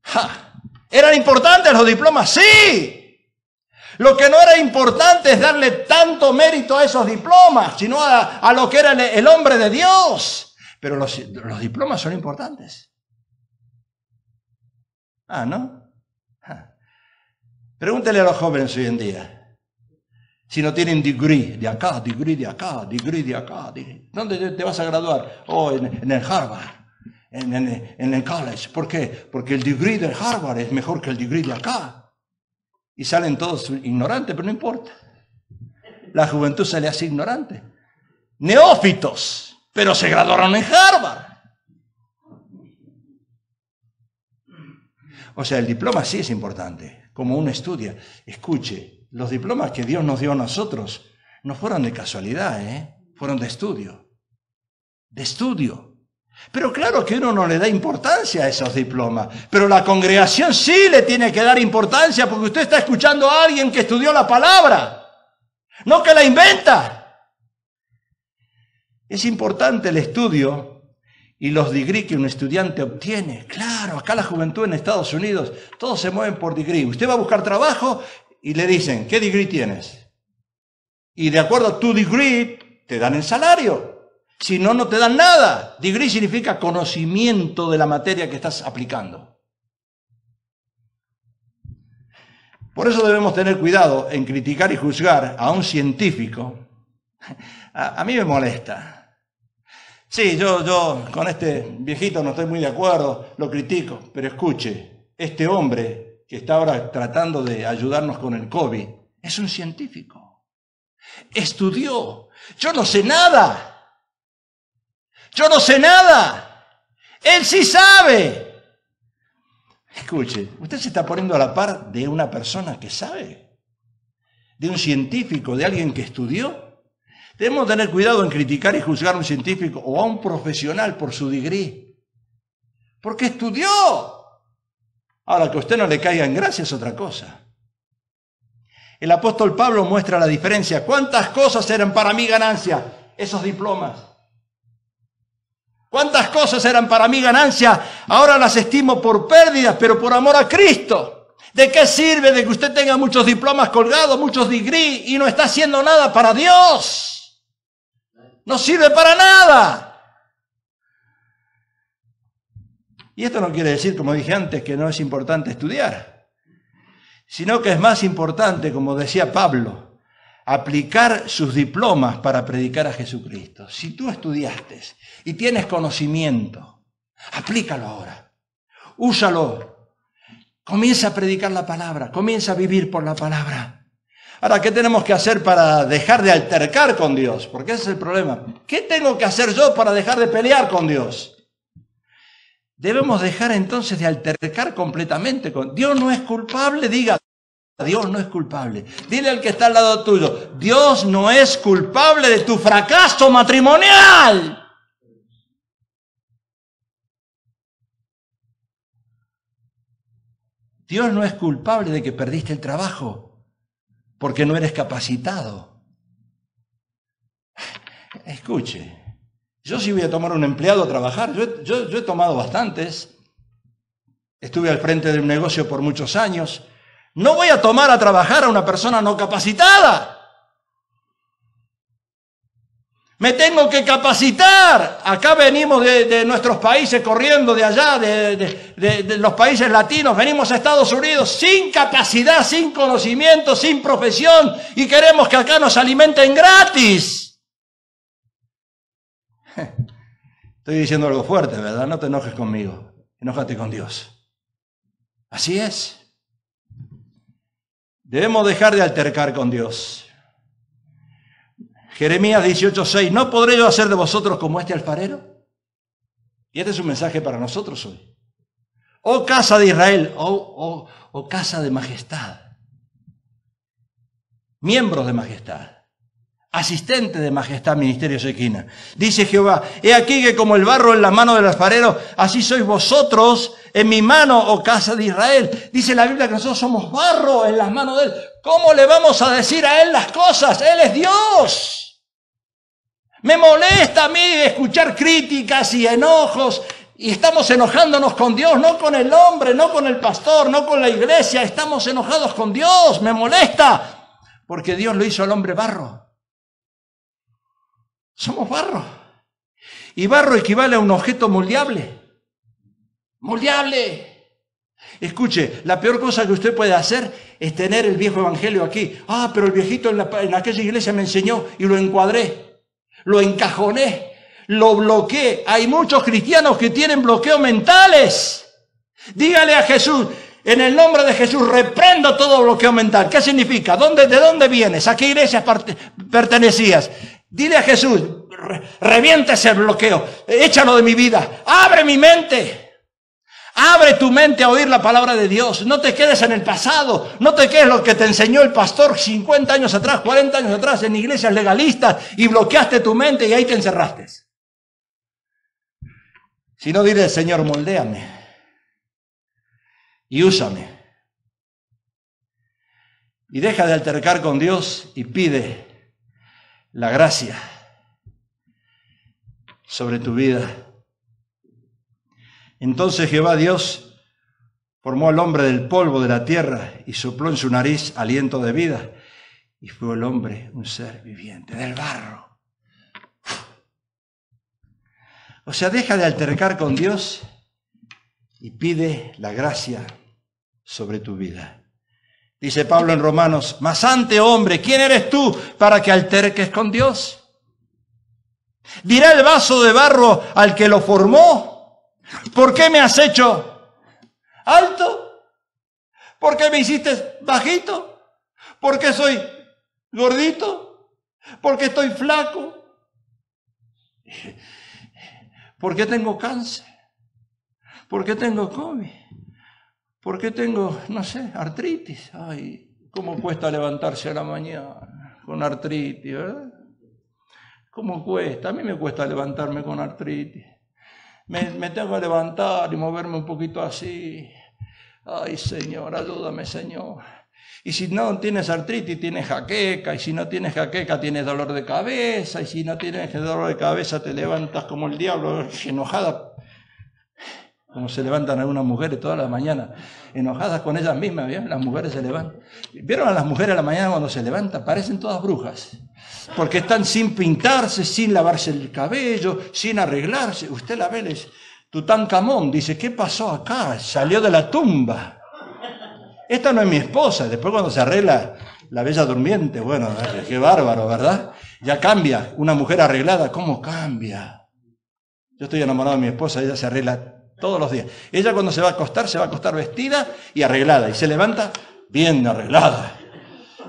Speaker 1: ¡Ja! ¿Eran importantes los diplomas? ¡Sí! Lo que no era importante es darle tanto mérito a esos diplomas, sino a lo que era el hombre de Dios. Pero los diplomas son importantes. Ah, ¿no? Pregúntele a los jóvenes hoy en día. Si no tienen degree de acá, degree de acá, degree de acá. ¿Dónde te vas a graduar? Oh, en el Harvard, en el college. ¿Por qué? Porque el degree del Harvard es mejor que el degree de acá. Y salen todos ignorantes, pero no importa. La juventud se le hace ignorante. Neófitos, pero se graduaron en Harvard. O sea, el diploma sí es importante, como uno estudia. Escuche, los diplomas que Dios nos dio a nosotros no fueron de casualidad, fueron de estudio. De estudio. Pero claro que uno no le da importancia a esos diplomas, pero la congregación sí le tiene que dar importancia porque usted está escuchando a alguien que estudió la palabra, no que la inventa. Es importante el estudio y los degree que un estudiante obtiene. Claro, acá la juventud en Estados Unidos, todos se mueven por degree. Usted va a buscar trabajo y le dicen, ¿qué degree tienes? Y de acuerdo a tu degree, te dan el salario. Si no, no te dan nada. Degree significa conocimiento de la materia que estás aplicando. Por eso debemos tener cuidado en criticar y juzgar a un científico. A mí me molesta. Sí, yo con este viejito no estoy muy de acuerdo, lo critico, pero escuche, este hombre que está ahora tratando de ayudarnos con el COVID, es un científico. Estudió. Yo no sé nada. Yo no sé nada. Él sí sabe. Escuche, usted se está poniendo a la par de una persona que sabe, de un científico, de alguien que estudió. Debemos tener cuidado en criticar y juzgar a un científico o a un profesional por su degree. Porque estudió. Ahora, que a usted no le caiga en gracia es otra cosa. El apóstol Pablo muestra la diferencia. ¿Cuántas cosas eran para mí ganancia? Esos diplomas. ¿Cuántas cosas eran para mí ganancia? Ahora las estimo por pérdidas, pero por amor a Cristo. ¿De qué sirve de que usted tenga muchos diplomas colgados, muchos degrees y no está haciendo nada para Dios? No sirve para nada. Y esto no quiere decir, como dije antes, que no es importante estudiar, sino que es más importante, como decía Pablo, aplicar sus diplomas para predicar a Jesucristo. Si tú estudiaste y tienes conocimiento, aplícalo ahora, úsalo, comienza a predicar la palabra, comienza a vivir por la palabra. Ahora, ¿qué tenemos que hacer para dejar de altercar con Dios? Porque ese es el problema. ¿Qué tengo que hacer yo para dejar de pelear con Dios? Debemos dejar entonces de altercar completamente con Dios. No es culpable, diga, Dios no es culpable. Dile al que está al lado tuyo, Dios no es culpable de tu fracaso matrimonial. Dios no es culpable de que perdiste el trabajo porque no eres capacitado. Escuche. Yo sí voy a tomar un empleado a trabajar. Yo he tomado bastantes. Estuve al frente de un negocio por muchos años. No voy a tomar a trabajar a una persona no capacitada. Me tengo que capacitar. Acá venimos de nuestros países corriendo de allá, de los países latinos. Venimos a Estados Unidos sin capacidad, sin conocimiento, sin profesión. Y queremos que acá nos alimenten gratis. Estoy diciendo algo fuerte, ¿verdad? No te enojes conmigo, enójate con Dios. Así es. Debemos dejar de altercar con Dios. Jeremías 18:6, ¿no podré yo hacer de vosotros como este alfarero? Y este es un mensaje para nosotros hoy. Oh casa de Israel, oh casa de majestad, miembros de majestad, asistente de majestad, ministerio Shekinah. Dice Jehová, he aquí que como el barro en la mano del alfarero, así sois vosotros en mi mano, oh casa de Israel. Dice la Biblia que nosotros somos barro en las manos de Él. ¿Cómo le vamos a decir a Él las cosas? Él es Dios. Me molesta a mí escuchar críticas y enojos, y estamos enojándonos con Dios, no con el hombre, no con el pastor, no con la iglesia. Estamos enojados con Dios. Me molesta, porque Dios lo hizo al hombre barro. Somos barro. Y barro equivale a un objeto moldeable. Moldeable. Escuche, la peor cosa que usted puede hacer es tener el viejo evangelio aquí. Ah, pero el viejito en aquella iglesia me enseñó y lo encuadré, lo encajoné, lo bloqueé. Hay muchos cristianos que tienen bloqueos mentales. Dígale a Jesús, en el nombre de Jesús, reprendo todo bloqueo mental. ¿Qué significa? ¿De dónde vienes? ¿A qué iglesia pertenecías? Dile a Jesús, revienta ese bloqueo, échalo de mi vida, abre mi mente, abre tu mente a oír la palabra de Dios. No te quedes en el pasado, no te quedes lo que te enseñó el pastor 50 años atrás, 40 años atrás en iglesias legalistas y bloqueaste tu mente y ahí te encerraste. Si no, dile, Señor, moldéame y úsame. Y deja de altercar con Dios y pide la gracia sobre tu vida. Entonces Jehová Dios formó al hombre del polvo de la tierra y sopló en su nariz aliento de vida, y fue el hombre un ser viviente del barro. O sea, deja de altercar con Dios y pide la gracia sobre tu vida. Dice Pablo en Romanos, mas ante hombre, ¿quién eres tú para que alterques con Dios? ¿Dirá el vaso de barro al que lo formó? ¿Por qué me has hecho alto? ¿Por qué me hiciste bajito? ¿Por qué soy gordito? ¿Por qué estoy flaco? ¿Por qué tengo cáncer? ¿Por qué tengo COVID? ¿Por qué tengo, no sé, artritis? Ay, ¿cómo cuesta levantarse a la mañana con artritis, verdad? ¿Cómo cuesta? A mí me cuesta levantarme con artritis. Me tengo que levantar y moverme un poquito así. Ay, Señor, ayúdame, Señor. Y si no tienes artritis, tienes jaqueca. Y si no tienes jaqueca, tienes dolor de cabeza. Y si no tienes dolor de cabeza, te levantas como el diablo, enojada. Como se levantan algunas mujeres todas las mañanas, enojadas con ellas mismas, ¿vieron? Las mujeres se levantan. ¿Vieron a las mujeres a la mañana cuando se levantan? Parecen todas brujas. Porque están sin pintarse, sin lavarse el cabello, sin arreglarse. Usted la ve, les... Tutankamón dice, ¿qué pasó acá? Salió de la tumba. Esta no es mi esposa. Después cuando se arregla la bella durmiente, bueno, qué bárbaro, ¿verdad? Ya cambia. Una mujer arreglada, ¿cómo cambia? Yo estoy enamorado de mi esposa, ella se arregla todos los días. Ella cuando se va a acostar vestida y arreglada. Y se levanta bien arreglada.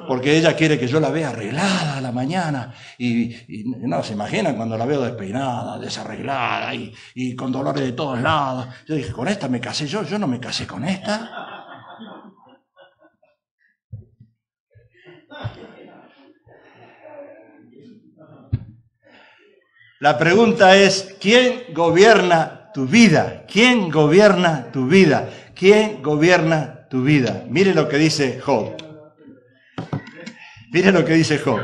Speaker 1: Porque ella quiere que yo la vea arreglada a la mañana. Y no, se imaginan cuando la veo despeinada, desarreglada y con dolores de todos lados. Yo dije, con esta me casé yo no me casé con esta. La pregunta es, ¿quién gobierna tu vida? ¿Quién gobierna tu vida? ¿Quién gobierna tu vida? Mire lo que dice Job. Mire lo que dice Job.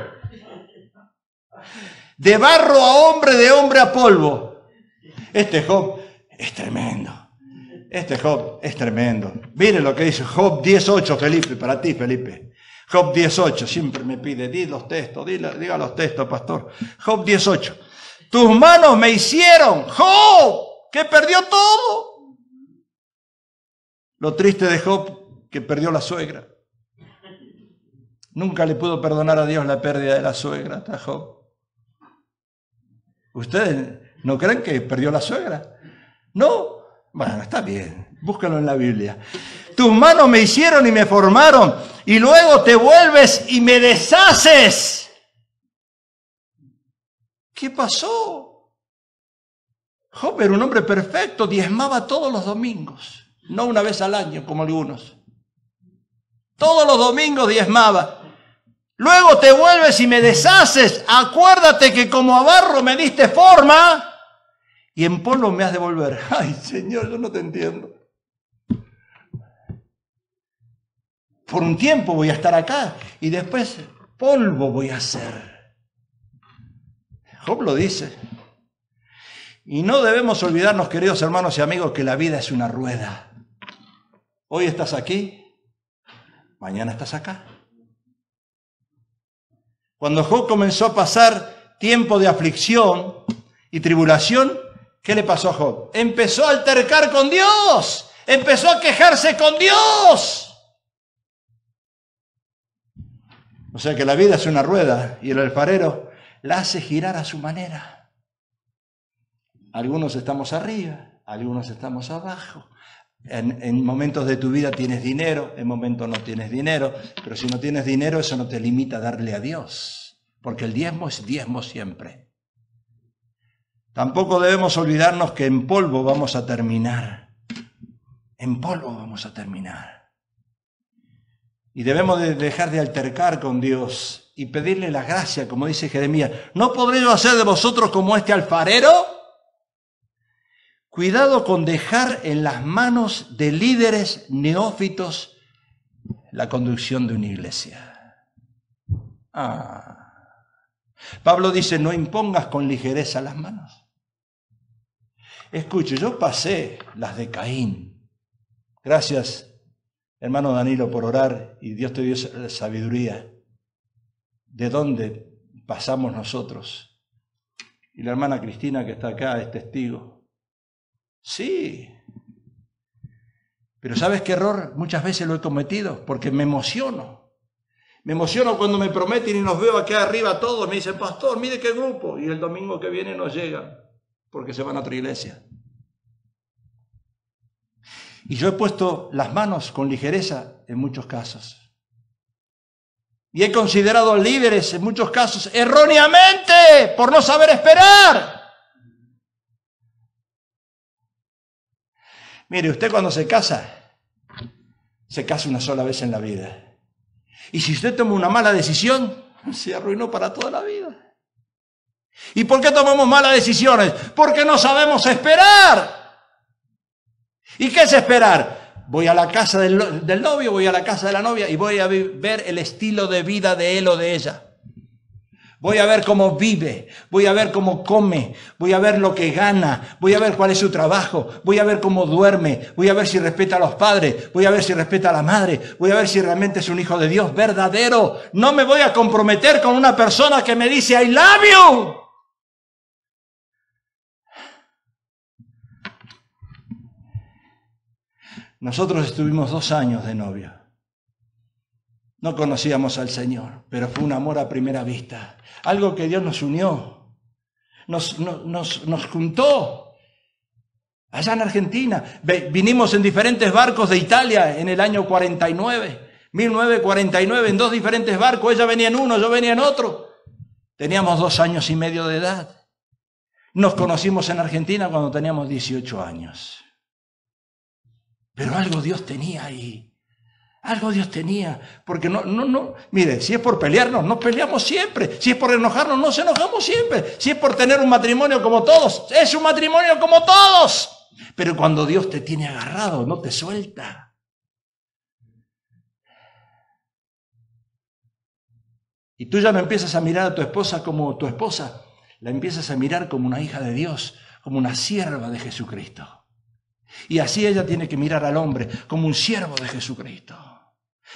Speaker 1: De barro a hombre, de hombre a polvo. Este Job es tremendo. Este Job es tremendo. Mire lo que dice Job 10:8, Felipe, para ti, Felipe. Job 10:8, siempre me pide, di los textos, diga los textos, pastor. Job 10:8. Tus manos me hicieron, Job, que perdió todo. Lo triste de Job, que perdió la suegra. Nunca le pudo perdonar a Dios la pérdida de la suegra hasta Job. ¿Ustedes no creen que perdió la suegra? No. Bueno, está bien. Búscalo en la Biblia. Tus manos me hicieron y me formaron, y luego te vuelves y me deshaces. ¿Qué pasó? Job era un hombre perfecto, diezmaba todos los domingos, no una vez al año como algunos. Todos los domingos diezmaba. Luego te vuelves y me deshaces. Acuérdate que como a barro me diste forma y en polvo me has de volver. Ay, Señor, yo no te entiendo. Por un tiempo voy a estar acá y después polvo voy a ser. Job lo dice. Y no debemos olvidarnos, queridos hermanos y amigos, que la vida es una rueda. Hoy estás aquí, mañana estás acá. Cuando Job comenzó a pasar tiempo de aflicción y tribulación, ¿qué le pasó a Job? Empezó a altercar con Dios, empezó a quejarse con Dios. O sea que la vida es una rueda y el alfarero la hace girar a su manera. Algunos estamos arriba, algunos estamos abajo. En momentos de tu vida tienes dinero, en momentos no tienes dinero, pero si no tienes dinero eso no te limita a darle a Dios, porque el diezmo es diezmo siempre. Tampoco debemos olvidarnos que en polvo vamos a terminar. En polvo vamos a terminar. Y debemos de dejar de altercar con Dios y pedirle la gracia, como dice Jeremías. ¿No podré yo hacer de vosotros como este alfarero? Cuidado con dejar en las manos de líderes neófitos la conducción de una iglesia. Pablo dice, no impongas con ligereza las manos. Escuche, yo pasé las de Caín. Gracias, hermano Danilo, por orar y Dios te dio sabiduría. ¿De dónde pasamos nosotros? Y la hermana Cristina que está acá es testigo. Sí, pero ¿sabes qué error? Muchas veces lo he cometido porque me emociono. Me emociono cuando me prometen y nos veo aquí arriba todos. Me dicen, pastor, mire qué grupo. Y el domingo que viene no llegan porque se van a otra iglesia. Y yo he puesto las manos con ligereza en muchos casos. Y he considerado líderes en muchos casos erróneamente por no saber esperar. Mire, usted cuando se casa una sola vez en la vida. Y si usted toma una mala decisión, se arruinó para toda la vida. ¿Y por qué tomamos malas decisiones? Porque no sabemos esperar. ¿Y qué es esperar? voy a la casa del novio, voy a la casa de la novia y voy a ver el estilo de vida de él o de ella. Voy a ver cómo vive, voy a ver cómo come, voy a ver lo que gana, voy a ver cuál es su trabajo, voy a ver cómo duerme, voy a ver si respeta a los padres, voy a ver si respeta a la madre, voy a ver si realmente es un hijo de Dios verdadero. No me voy a comprometer con una persona que me dice I love you. Nosotros estuvimos 2 años de novia. No conocíamos al Señor, pero fue un amor a primera vista. Algo que Dios nos unió, nos juntó. Allá en Argentina, vinimos en diferentes barcos de Italia en el año 1949, en 2 diferentes barcos. Ella venía en uno, yo venía en otro. Teníamos 2 años y medio de edad. Nos conocimos en Argentina cuando teníamos 18 años. Pero algo Dios tenía ahí. Algo Dios tenía, porque mire, si es por pelearnos, no peleamos siempre. Si es por enojarnos, nos enojamos siempre. Si es por tener un matrimonio como todos, es un matrimonio como todos. Pero cuando Dios te tiene agarrado, no te suelta. Y tú ya no empiezas a mirar a tu esposa como tu esposa, la empiezas a mirar como una hija de Dios, como una sierva de Jesucristo. Y así ella tiene que mirar al hombre como un siervo de Jesucristo.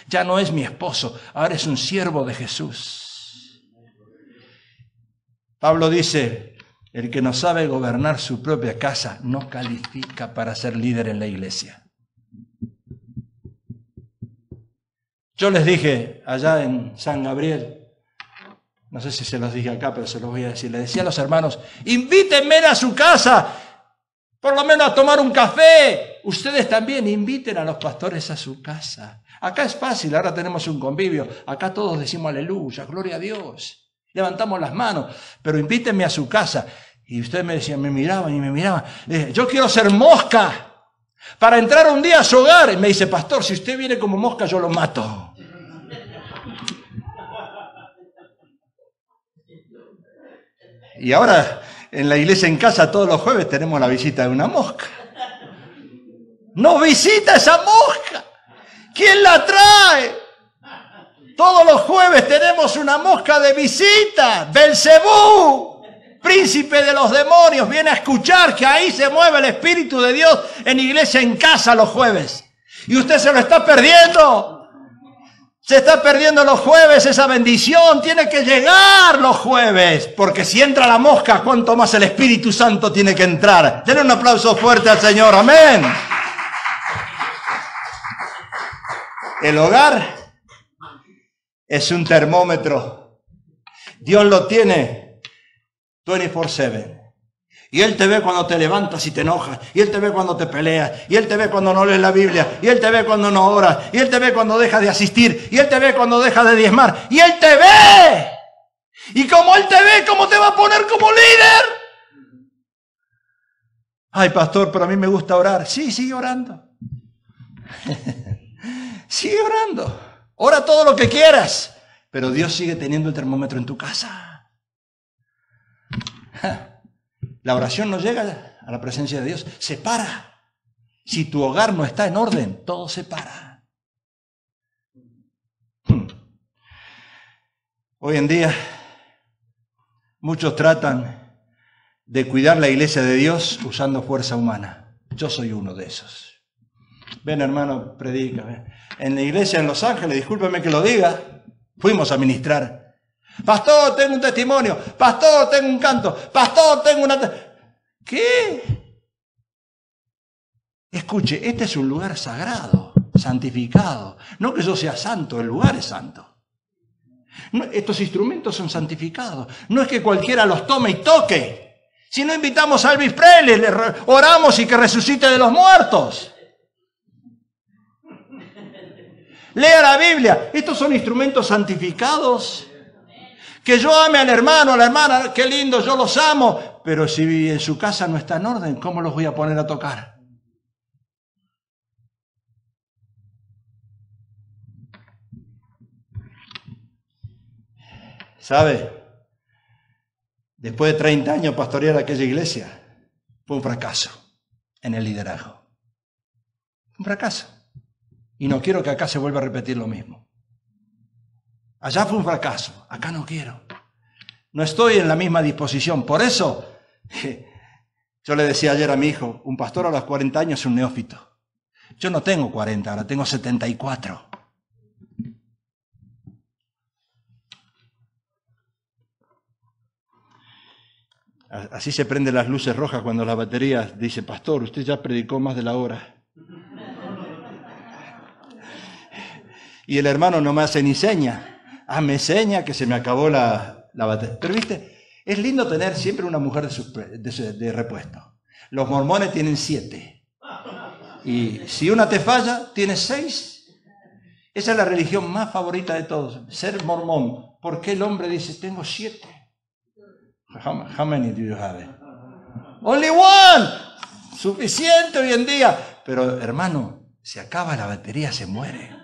Speaker 1: Ya no es mi esposo, ahora es un siervo de Jesús. Pablo dice, el que no sabe gobernar su propia casa no califica para ser líder en la iglesia. Yo les dije allá en San Gabriel, no sé si se los dije acá, pero se los voy a decir, les decía a los hermanos, invítenme a su casa, por lo menos a tomar un café. Ustedes también inviten a los pastores a su casa. Acá es fácil, ahora tenemos un convivio. Acá todos decimos aleluya, gloria a Dios. Levantamos las manos, pero invítenme a su casa. Y ustedes me decían, me miraban y me miraban. Yo quiero ser mosca para entrar un día a su hogar. Y me dice, pastor, si usted viene como mosca, yo lo mato. Y ahora en la iglesia en casa todos los jueves tenemos la visita de una mosca. ¡No visita esa mosca! ¿Quién la trae? Todos los jueves tenemos una mosca de visita. Belcebú, príncipe de los demonios, viene a escuchar que ahí se mueve el Espíritu de Dios en iglesia en casa los jueves. Y usted se lo está perdiendo. Se está perdiendo los jueves esa bendición. Tiene que llegar los jueves. Porque si entra la mosca, ¿cuánto más el Espíritu Santo tiene que entrar? Denle un aplauso fuerte al Señor. Amén. El hogar es un termómetro. Dios lo tiene 24/7. Y Él te ve cuando te levantas y te enojas. Y Él te ve cuando te peleas. Y Él te ve cuando no lees la Biblia. Y Él te ve cuando no oras. Y Él te ve cuando dejas de asistir. Y Él te ve cuando dejas de diezmar. Y Él te ve. Y como Él te ve, ¿cómo te va a poner como líder? Ay, pastor, pero a mí me gusta orar. Sí, sigue orando. Sigue orando. Ora todo lo que quieras. Pero Dios sigue teniendo el termómetro en tu casa. La oración no llega a la presencia de Dios. Se para. Si tu hogar no está en orden, todo se para. Hoy en día, muchos tratan de cuidar la iglesia de Dios usando fuerza humana. Yo soy uno de esos. Ven, hermano, predica. Ven. En la iglesia en Los Ángeles, discúlpeme que lo diga, fuimos a ministrar. Pastor, tengo un testimonio. Pastor, tengo un canto. Pastor, tengo una... ¿Qué? Escuche, este es un lugar sagrado, santificado. No que yo sea santo, el lugar es santo. No, estos instrumentos son santificados. No es que cualquiera los tome y toque. Si no invitamos a Elvis Presley, le oramos y que resucite de los muertos. Lea la Biblia. Estos son instrumentos santificados. Que yo ame al hermano, a la hermana, qué lindo, yo los amo. Pero si en su casa no está en orden, ¿cómo los voy a poner a tocar? ¿Sabe? Después de 30 años pastorear aquella iglesia, fue un fracaso en el liderazgo. Un fracaso. Y no quiero que acá se vuelva a repetir lo mismo. Allá fue un fracaso, acá no quiero. No estoy en la misma disposición. Por eso, yo le decía ayer a mi hijo, un pastor a los 40 años es un neófito. Yo no tengo 40, ahora tengo 74. Así se prenden las luces rojas cuando la batería dice, pastor, usted ya predicó más de la hora. Y el hermano no me hace ni seña. Me seña que se me acabó la batería. Pero viste, es lindo tener siempre una mujer de repuesto. Los mormones tienen 7. Y si una te falla, tienes 6. Esa es la religión más favorita de todos, ser mormón. ¿Por qué el hombre dice, tengo 7? How many do you have? Only one. Suficiente hoy en día. Pero hermano, se acaba la batería, se muere.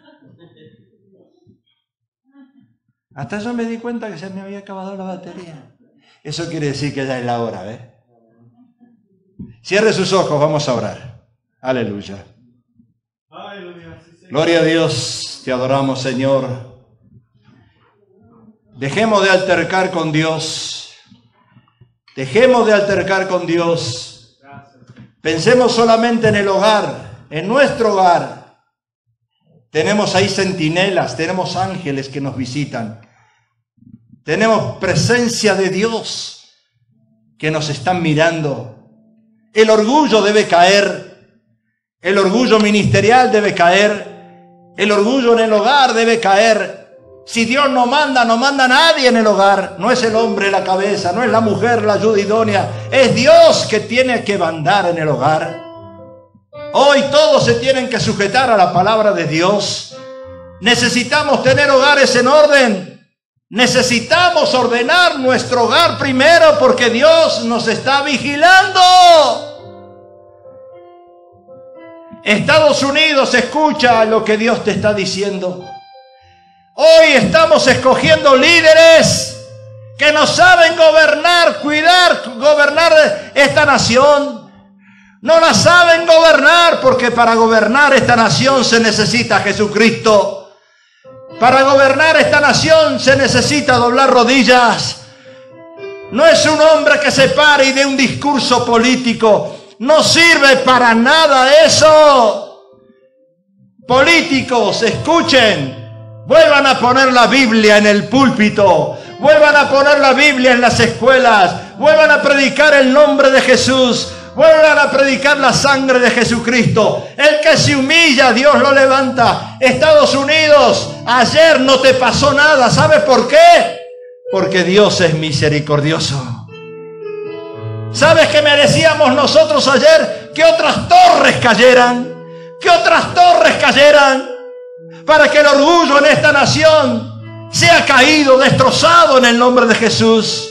Speaker 1: Hasta yo me di cuenta que se me había acabado la batería. Eso quiere decir que ya es la hora, ¿ves? Cierre sus ojos, vamos a orar. Aleluya. Gloria a Dios, te adoramos, Señor. Dejemos de altercar con Dios. Dejemos de altercar con Dios. Pensemos solamente en el hogar, en nuestro hogar. Tenemos ahí centinelas, tenemos ángeles que nos visitan. Tenemos presencia de Dios que nos están mirando. El orgullo debe caer. El orgullo ministerial debe caer. El orgullo en el hogar debe caer. Si Dios no manda nadie en el hogar. No es el hombre la cabeza, no es la mujer la ayuda idónea. Es Dios que tiene que mandar en el hogar. Hoy todos se tienen que sujetar a la palabra de Dios. Necesitamos tener hogares en orden. Necesitamos ordenar nuestro hogar primero porque Dios nos está vigilando. Estados Unidos, escucha lo que Dios te está diciendo. Hoy estamos escogiendo líderes que no saben gobernar esta nación. No la saben gobernar porque para gobernar esta nación se necesita Jesucristo. Para gobernar esta nación se necesita doblar rodillas. No es un hombre que se pare y dé un discurso político. No sirve para nada eso. Políticos, escuchen. Vuelvan a poner la Biblia en el púlpito. Vuelvan a poner la Biblia en las escuelas. Vuelvan a predicar el nombre de Jesús. Vuelvan a predicar la sangre de Jesucristo. El que se humilla, Dios lo levanta. Estados Unidos, ayer no te pasó nada. ¿Sabes por qué? Porque Dios es misericordioso. ¿Sabes qué merecíamos nosotros ayer? Que otras torres cayeran. Que otras torres cayeran. Para que el orgullo en esta nación sea caído, destrozado en el nombre de Jesús.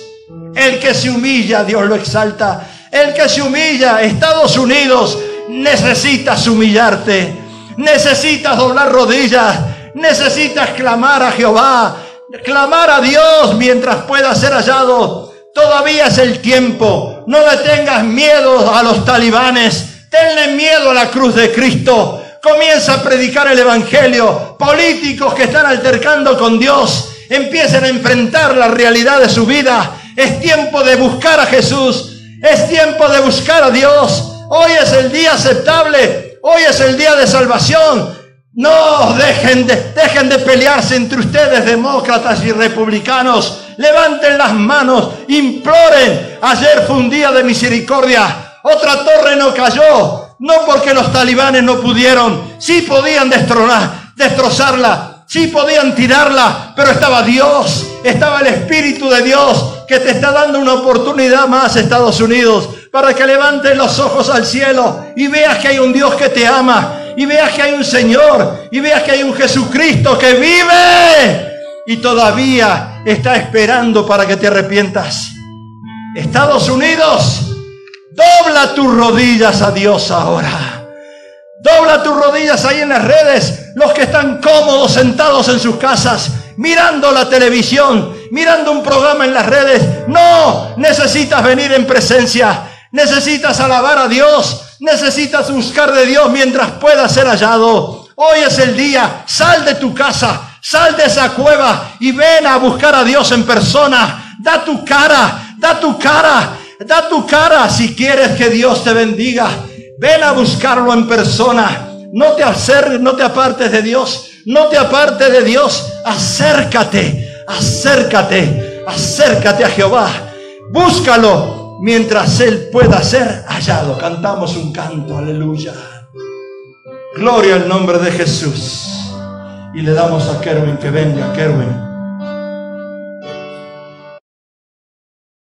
Speaker 1: El que se humilla, Dios lo exalta. El que se humilla, Estados Unidos, necesitas humillarte. Necesitas doblar rodillas. Necesitas clamar a Jehová. Clamar a Dios mientras pueda ser hallado. Todavía es el tiempo. No le tengas miedo a los talibanes. Tenle miedo a la cruz de Cristo. Comienza a predicar el evangelio. Políticos que están altercando con Dios empiecen a enfrentar la realidad de su vida. Es tiempo de buscar a Jesús. Es tiempo de buscar a Dios. Hoy es el día aceptable. Hoy es el día de salvación. No dejen de pelearse entre ustedes, demócratas y republicanos. Levanten las manos, imploren. Ayer fue un día de misericordia. Otra torre no cayó. No porque los talibanes no pudieron. Sí podían destrozarla. Sí podían tirarla. Pero estaba Dios. Estaba el Espíritu de Dios que te está dando una oportunidad más, Estados Unidos, para que levantes los ojos al cielo y veas que hay un Dios que te ama. Y veas que hay un Señor. Y veas que hay un Jesucristo que vive. Y todavía está esperando para que te arrepientas. Estados Unidos, dobla tus rodillas a Dios ahora. Dobla tus rodillas ahí en las redes. Los que están cómodos sentados en sus casas, mirando la televisión, mirando un programa en las redes. No, necesitas venir en presencia. Necesitas alabar a Dios. Necesitas buscar de Dios mientras pueda ser hallado. Hoy es el día. Sal de tu casa, sal de esa cueva y ven a buscar a Dios en persona. Da tu cara, da tu cara, da tu cara si quieres que Dios te bendiga. Ven a buscarlo en persona. No te apartes de Dios. No te apartes de Dios. Acércate, acércate, acércate a Jehová. Búscalo mientras Él pueda ser hallado. Cantamos un canto, aleluya. Gloria al nombre de Jesús. Y le damos a Kerwin que venga, Kerwin.